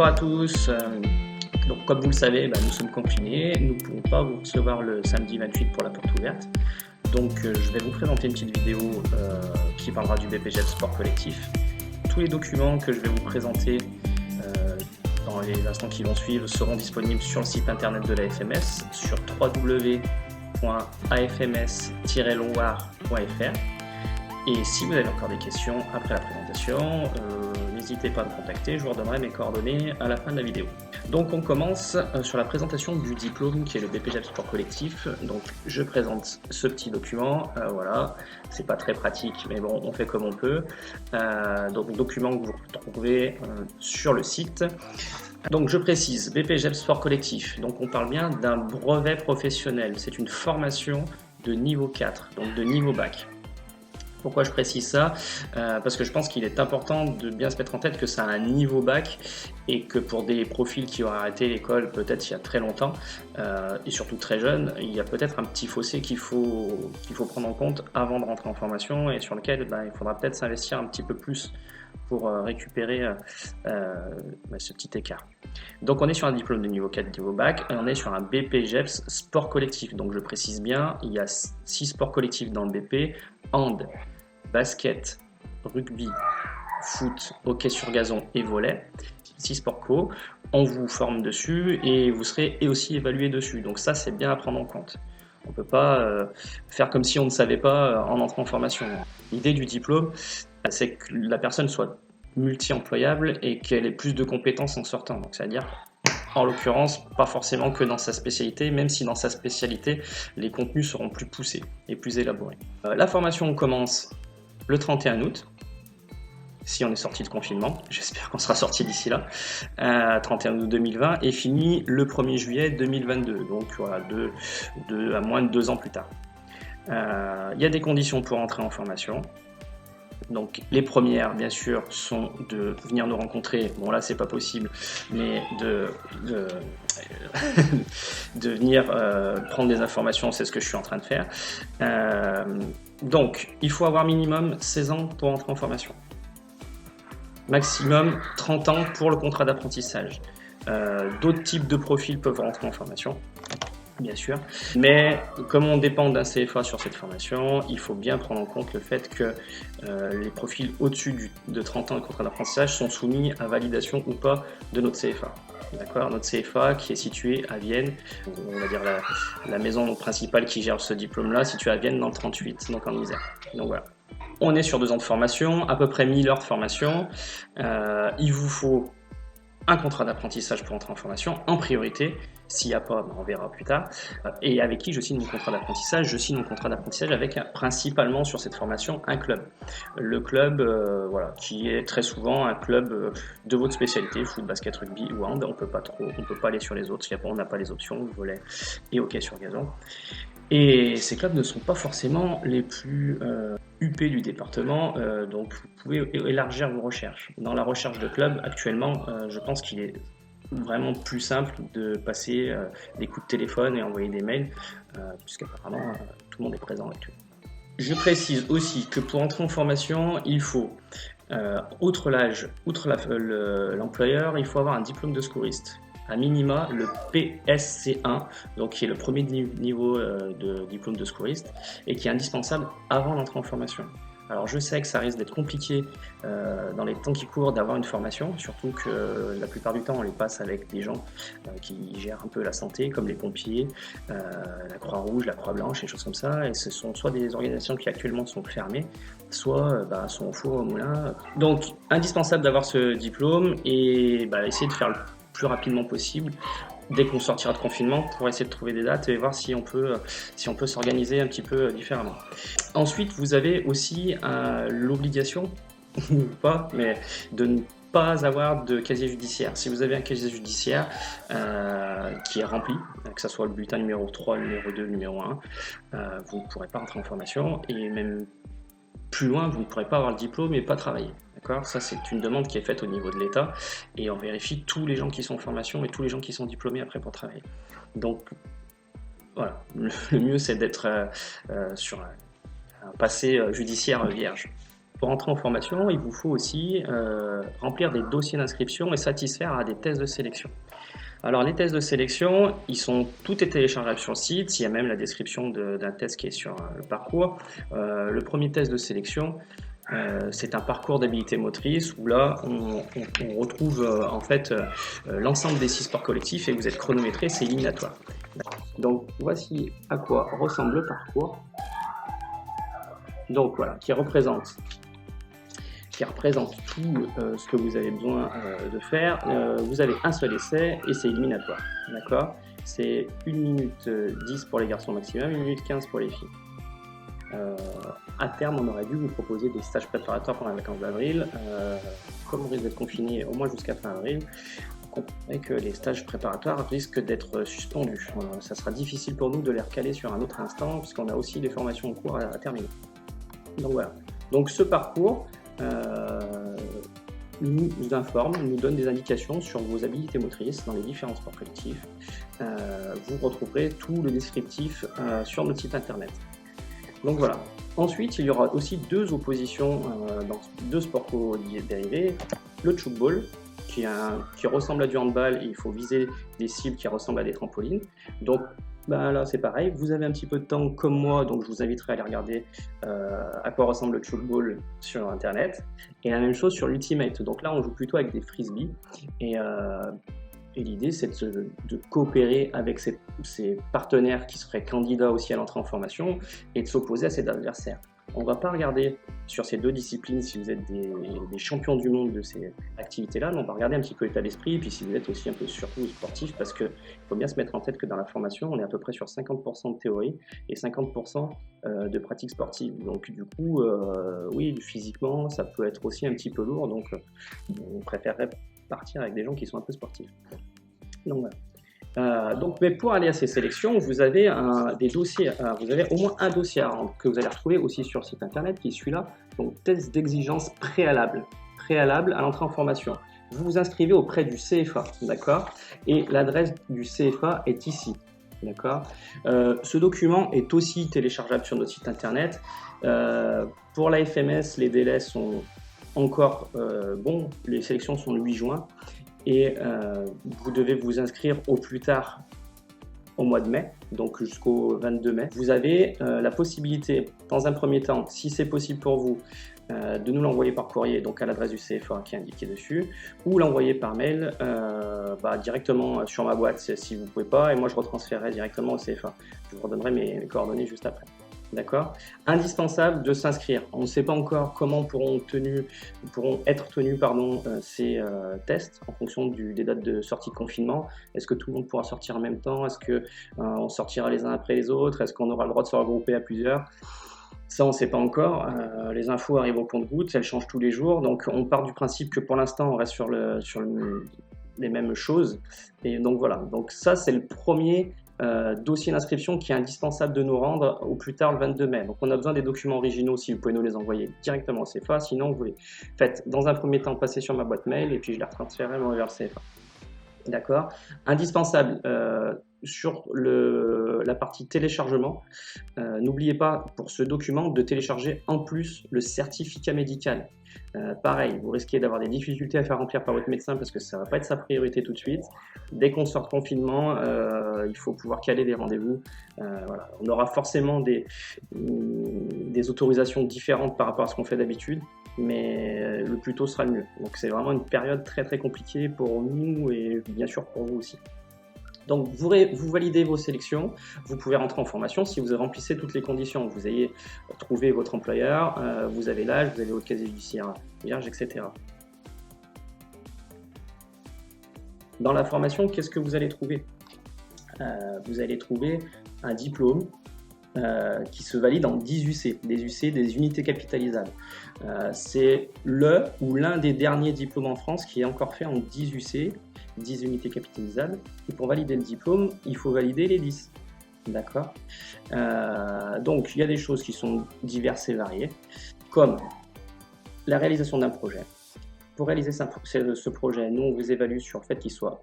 à tous. Donc, comme vous le savez, nous sommes confinés. Nous ne pouvons pas vous recevoir le samedi 28 pour la porte ouverte. Donc, je vais vous présenter une petite vidéo qui parlera du BPGEPS Sport Collectif. Tous les documents que je vais vous présenter dans les instants qui vont suivre seront disponibles sur le site internet de la FMS sur www.afms-loire.fr. Et si vous avez encore des questions après la présentation, n'hésitez pas à me contacter, je vous redonnerai mes coordonnées à la fin de la vidéo. Donc on commence sur la présentation du diplôme qui est le BPGEPS Sport Collectif. Donc je présente ce petit document, voilà, c'est pas très pratique mais bon on fait comme on peut. Donc document que vous retrouvez sur le site. Donc je précise, BPGEPS Sport Collectif, donc on parle bien d'un brevet professionnel, c'est une formation de niveau 4, donc de niveau bac. Pourquoi je précise ça? Parce que je pense qu'il est important de bien se mettre en tête que ça a un niveau bac et que pour des profils qui ont arrêté l'école peut-être il y a très longtemps et surtout très jeunes, il y a peut-être un petit fossé qu'il faut prendre en compte avant de rentrer en formation et sur lequel il faudra peut-être s'investir un petit peu plus pour récupérer ce petit écart. Donc on est sur un diplôme de niveau 4 niveau bac et on est sur un BPGEPS Sport Collectif. Donc je précise bien, il y a 6 sports collectifs dans le BP, hand, basket, rugby, foot, hockey sur gazon et volley, 6 sports co, on vous forme dessus et vous serez aussi évalué dessus. Donc ça c'est bien à prendre en compte. On ne peut pas faire comme si on ne savait pas en entrant en formation. L'idée du diplôme, c'est que la personne soit multi-employable et qu'elle ait plus de compétences en sortant. Donc c'est-à-dire, en l'occurrence, pas forcément que dans sa spécialité, même si dans sa spécialité, les contenus seront plus poussés et plus élaborés. La formation commence le 31 août, si on est sorti de confinement, j'espère qu'on sera sorti d'ici là, 31 août 2020, et finit le 1er juillet 2022, donc voilà, à moins de 2 ans plus tard. Il y a des conditions pour entrer en formation. Donc les premières, bien sûr, sont de venir nous rencontrer. Bon là, c'est pas possible, mais de venir prendre des informations, c'est ce que je suis en train de faire. Donc, il faut avoir minimum 16 ans pour entrer en formation. Maximum 30 ans pour le contrat d'apprentissage. D'autres types de profils peuvent rentrer en formation, bien sûr, mais comme on dépend d'un CFA sur cette formation, il faut bien prendre en compte le fait que les profils au-dessus de 30 ans de contrat d'apprentissage sont soumis à validation ou pas de notre CFA. D'accord, notre CFA qui est situé à Vienne, on va dire la maison principale qui gère ce diplôme-là, située à Vienne dans le 38, donc en Isère. Donc voilà. On est sur 2 ans de formation, à peu près 1000 heures de formation. Il vous faut un contrat d'apprentissage pour entrer en formation en priorité. S'il n'y a pas, on verra plus tard. Et avec qui je signe mon contrat d'apprentissage? Je signe mon contrat d'apprentissage avec principalement sur cette formation un club. Le club, voilà, qui est très souvent un club de votre spécialité, foot, basket, rugby ou hand. On peut pas aller sur les autres. On n'a pas les options, volley et hockey sur gazon. Et ces clubs ne sont pas forcément les plus UP du département, donc vous pouvez élargir vos recherches. Dans la recherche de club, actuellement, je pense qu'il est vraiment plus simple de passer des coups de téléphone et envoyer des mails, puisqu'apparemment tout le monde est présent actuellement. Je précise aussi que pour entrer en formation, il faut, outre l'âge, outre l'employeur, il faut avoir un diplôme de secouriste. À minima le PSC1, donc qui est le premier niveau de diplôme de secouriste et qui est indispensable avant l'entrée en formation. Alors je sais que ça risque d'être compliqué dans les temps qui courent d'avoir une formation, surtout que la plupart du temps on les passe avec des gens qui gèrent un peu la santé, comme les pompiers, la Croix-Rouge, la Croix-Blanche, et choses comme ça, et ce sont soit des organisations qui actuellement sont fermées, soit sont au four au moulin. Donc indispensable d'avoir ce diplôme et essayer de faire le plus rapidement possible dès qu'on sortira de confinement pour essayer de trouver des dates et voir si on peut s'organiser un petit peu différemment. Ensuite, vous avez aussi l'obligation, ou pas, mais de ne pas avoir de casier judiciaire. Si vous avez un casier judiciaire qui est rempli, que ce soit le bulletin numéro 3, le numéro 2, le numéro 1, vous ne pourrez pas rentrer en formation et même plus loin, vous ne pourrez pas avoir le diplôme et pas travailler. D'accord ? Ça, c'est une demande qui est faite au niveau de l'État et on vérifie tous les gens qui sont en formation et tous les gens qui sont diplômés après pour travailler. Donc, voilà, le mieux c'est d'être sur un passé judiciaire vierge. Pour entrer en formation, il vous faut aussi remplir des dossiers d'inscription et satisfaire à des tests de sélection. Alors les tests de sélection, tout est téléchargeable sur le site, il y a même la description d'un test qui est sur le parcours. Le premier test de sélection, c'est un parcours d'habilité motrice où là on retrouve en fait l'ensemble des 6 sports collectifs et vous êtes chronométré, c'est éliminatoire. Donc voici à quoi ressemble le parcours. Donc voilà, qui représente tout ce que vous avez besoin de faire. Vous avez un seul essai et c'est éliminatoire. D'accord? C'est 1 minute 10 pour les garçons maximum, 1 minute 15 pour les filles. À terme, on aurait dû vous proposer des stages préparatoires pendant les vacances d'avril. Comme on risque d'être confiné au moins jusqu'à fin avril, vous comprenez que les stages préparatoires risquent d'être suspendus. Ça sera difficile pour nous de les recaler sur un autre instant puisqu'on a aussi des formations en cours à terminer. Donc voilà. Donc ce parcours nous informe, nous donne des indications sur vos habilités motrices dans les différents sports collectifs. Vous retrouverez tout le descriptif sur notre site internet. Donc voilà. Ensuite, il y aura aussi 2 oppositions dans 2 sports dérivés. Le tchoukball, qui ressemble à du handball, et il faut viser des cibles qui ressemblent à des trampolines. Donc là c'est pareil, vous avez un petit peu de temps comme moi, donc je vous inviterai à aller regarder à quoi ressemble le tchoukball sur internet. Et la même chose sur l'ultimate, donc là on joue plutôt avec des frisbees. Et l'idée, c'est de coopérer avec ses partenaires qui seraient candidats aussi à l'entrée en formation et de s'opposer à ses adversaires. On ne va pas regarder sur ces 2 disciplines si vous êtes des champions du monde de ces activités-là, mais on va regarder un petit peu l'état d'esprit, et puis si vous êtes aussi un peu surtout sportif, parce qu'il faut bien se mettre en tête que dans la formation, on est à peu près sur 50% de théorie et 50% de pratique sportive. Donc du coup, oui, physiquement, ça peut être aussi un petit peu lourd, donc on préférerait partir avec des gens qui sont un peu sportifs. Donc voilà. Mais pour aller à ces sélections, vous avez des dossiers, vous avez au moins un dossier à rendre que vous allez retrouver aussi sur le site internet, qui est celui-là. Donc test d'exigence préalable à l'entrée en formation. Vous vous inscrivez auprès du CFA, d'accord? Et l'adresse du CFA est ici, d'accord? Ce document est aussi téléchargeable sur notre site internet. Pour la FMS, les délais sont encore bons. Les sélections sont le 8 juin. Et vous devez vous inscrire au plus tard au mois de mai, donc jusqu'au 22 mai. Vous avez la possibilité, dans un premier temps, si c'est possible pour vous, de nous l'envoyer par courrier, donc à l'adresse du CFA qui est indiquée dessus, ou l'envoyer par mail directement sur ma boîte si vous ne pouvez pas, et moi je retransférerai directement au CFA. Je vous redonnerai mes coordonnées juste après. D'accord? Indispensable de s'inscrire. On ne sait pas encore comment pourront être tenus ces tests en fonction des dates de sortie de confinement. Est-ce que tout le monde pourra sortir en même temps? Est-ce qu'on sortira les uns après les autres? Est-ce qu'on aura le droit de se regrouper à plusieurs? Ça, on ne sait pas encore. Les infos arrivent au compte-gouttes, elles changent tous les jours. Donc on part du principe que pour l'instant, on reste sur les mêmes choses. Et donc voilà. Donc ça, c'est le premier dossier d'inscription qui est indispensable de nous rendre au plus tard le 22 mai. Donc on a besoin des documents originaux si vous pouvez nous les envoyer directement au CFA, sinon vous les faites dans un premier temps passer sur ma boîte mail et puis je les retransférerai vers le CFA. D'accord? Indispensable sur la partie téléchargement, n'oubliez pas pour ce document de télécharger en plus le certificat médical. Pareil, vous risquez d'avoir des difficultés à faire remplir par votre médecin parce que ça ne va pas être sa priorité tout de suite. Dès qu'on sort de confinement, il faut pouvoir caler des rendez-vous. Voilà. On aura forcément des autorisations différentes par rapport à ce qu'on fait d'habitude, mais le plus tôt sera le mieux. Donc c'est vraiment une période très très compliquée pour nous et bien sûr pour vous aussi. Donc vous validez vos sélections, vous pouvez rentrer en formation si vous remplissez toutes les conditions, vous ayez trouvé votre employeur, vous avez l'âge, vous avez votre casier judiciaire vierge, etc. Dans la formation, qu'est-ce que vous allez trouver? Vous allez trouver un diplôme qui se valide en 10 UC, des UC, des unités capitalisables. C'est le ou l'un des derniers diplômes en France qui est encore fait en 10 UC, 10 unités capitalisables. Et pour valider le diplôme, il faut valider les 10. D'accord? Donc, il y a des choses qui sont diverses et variées, comme la réalisation d'un projet. Pour réaliser ce projet, nous, on vous évalue sur le fait qu'il soit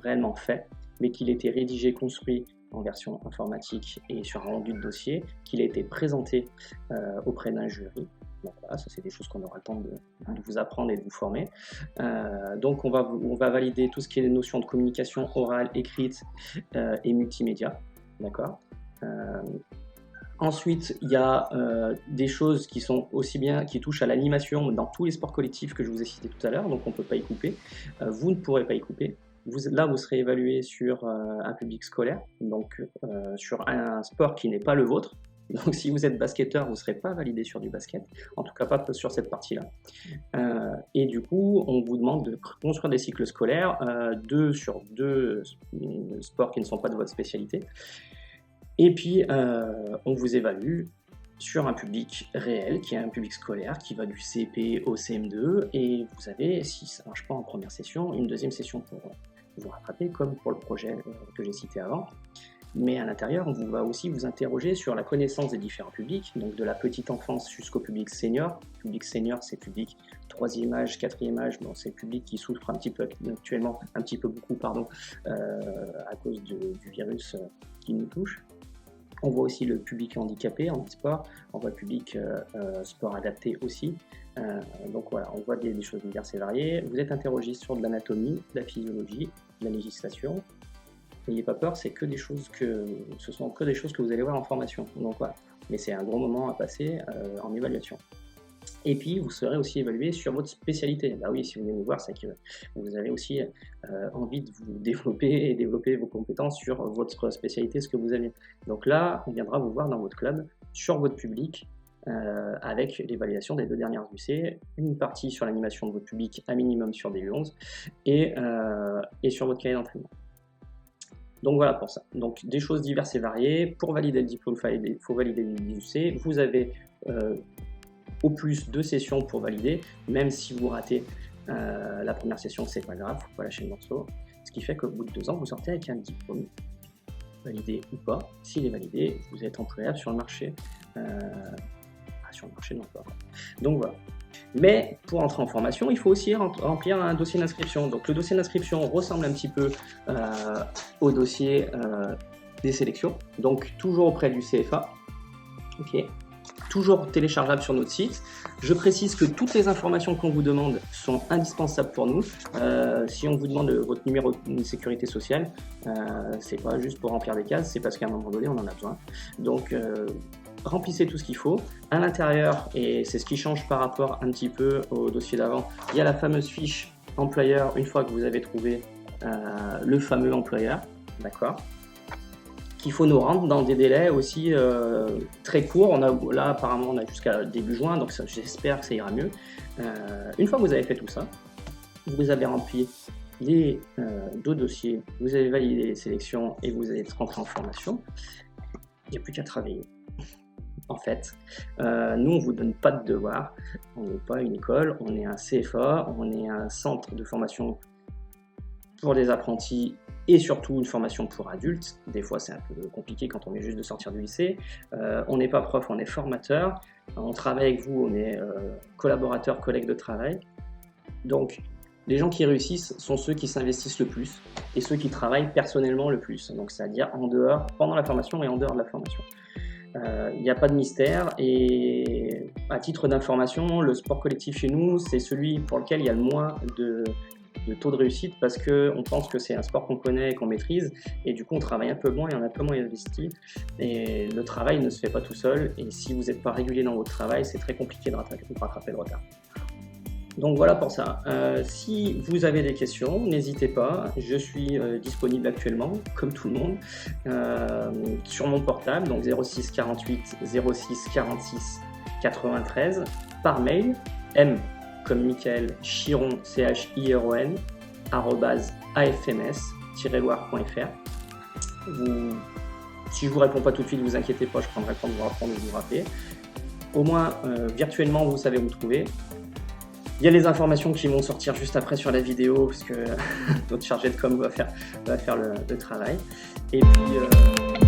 réellement fait, mais qu'il ait été rédigé, construit en version informatique et sur un rendu de dossier, qu'il a été présenté auprès d'un jury. Donc voilà, ça c'est des choses qu'on aura le temps de vous apprendre et de vous former. Donc on va valider tout ce qui est les notions de communication orale, écrite et multimédia. D'accord. Ensuite, il y a des choses qui sont aussi bien, qui touchent à l'animation dans tous les sports collectifs que je vous ai cités tout à l'heure, donc on ne peut pas y couper. Vous ne pourrez pas y couper. Là, vous serez évalué sur un public scolaire, donc sur un sport qui n'est pas le vôtre. Donc si vous êtes basketteur, vous ne serez pas validé sur du basket, en tout cas pas sur cette partie-là. Et du coup, on vous demande de construire des cycles scolaires, 2 sur 2 sports qui ne sont pas de votre spécialité. Et puis, on vous évalue sur un public réel, qui est un public scolaire, qui va du CP au CM2, et vous avez, si ça ne marche pas en première session, une deuxième session pour vous rattraper, comme pour le projet que j'ai cité avant. Mais à l'intérieur, on va aussi vous interroger sur la connaissance des différents publics, donc de la petite enfance jusqu'au public senior. Le public senior, c'est public 3e âge, 4e âge, bon, c'est le public qui souffre un petit peu actuellement, un petit peu beaucoup, pardon, à cause du virus qui nous touche. On voit aussi le public handicapé en e-sport, on voit le public sport adapté aussi. Donc voilà, on voit des choses diverses et variées. Vous êtes interrogé sur de l'anatomie, de la physiologie, de la législation. N'ayez pas peur, ce sont que des choses que vous allez voir en formation. Donc voilà, mais c'est un gros moment à passer en évaluation. Et puis, vous serez aussi évalué sur votre spécialité. Bah oui, si vous venez nous voir, c'est que vous avez aussi envie de vous développer et développer vos compétences sur votre spécialité, ce que vous avez. Donc là, on viendra vous voir dans votre club, sur votre public, avec l'évaluation des 2 dernières UC, une partie sur l'animation de votre public, un minimum sur des U11, et sur votre cahier d'entraînement. Donc voilà pour ça. Donc des choses diverses et variées. Pour valider le diplôme, il faut valider le UC. Vous avez au plus 2 sessions pour valider, même si vous ratez la première session, c'est pas grave, faut pas lâcher le morceau. Ce qui fait qu'au bout de 2 ans, vous sortez avec un diplôme, validé ou pas. S'il est validé, vous êtes employable sur le marché, de l'emploi. Donc voilà. Mais pour entrer en formation, il faut aussi remplir un dossier d'inscription. Donc le dossier d'inscription ressemble un petit peu au dossier des sélections, donc toujours auprès du CFA. Ok. Toujours téléchargeable sur notre site. Je précise que toutes les informations qu'on vous demande sont indispensables pour nous. Si on vous demande votre numéro de sécurité sociale, c'est pas juste pour remplir des cases, c'est parce qu'à un moment donné on en a besoin. Donc remplissez tout ce qu'il faut. À l'intérieur, et c'est ce qui change par rapport un petit peu au dossier d'avant, il y a la fameuse fiche employeur une fois que vous avez trouvé le fameux employeur, d'accord, qu'il faut nous rendre dans des délais aussi très courts. Là, apparemment, on a jusqu'à début juin, donc j'espère que ça ira mieux. Une fois que vous avez fait tout ça, vous avez rempli les 2 dossiers, vous avez validé les sélections et vous allez rentrer en formation, il n'y a plus qu'à travailler. En fait, nous on ne vous donne pas de devoirs, on n'est pas une école, on est un CFA, on est un centre de formation pour les apprentis et surtout une formation pour adultes. Des fois c'est un peu compliqué quand on vient juste de sortir du lycée. On n'est pas prof, on est formateur, on travaille avec vous, on est collaborateur, collègue de travail. Donc les gens qui réussissent sont ceux qui s'investissent le plus et ceux qui travaillent personnellement le plus, donc c'est-à-dire en dehors, pendant la formation et en dehors de la formation. Il n'y a pas de mystère, et à titre d'information, le sport collectif chez nous, c'est celui pour lequel il y a le moins de taux de réussite, parce qu'on pense que c'est un sport qu'on connaît et qu'on maîtrise, et du coup on travaille un peu moins et on a un peu moins investi, et le travail ne se fait pas tout seul, et si vous n'êtes pas régulier dans votre travail, c'est très compliqué de rattraper le retard. Donc voilà pour ça. Si vous avez des questions, n'hésitez pas. Je suis disponible actuellement, comme tout le monde, sur mon portable, donc 06 48 06 46 93, par mail, m comme Michael Chiron, CHIRON, @afms-loire.fr. Si je vous réponds pas tout de suite, ne vous inquiétez pas, je prendrai le temps de vous répondre et de vous rappeler. Au moins, virtuellement, vous savez où me trouver. Il y a les informations qui vont sortir juste après sur la vidéo, parce que notre chargé de com va faire le travail. Et puis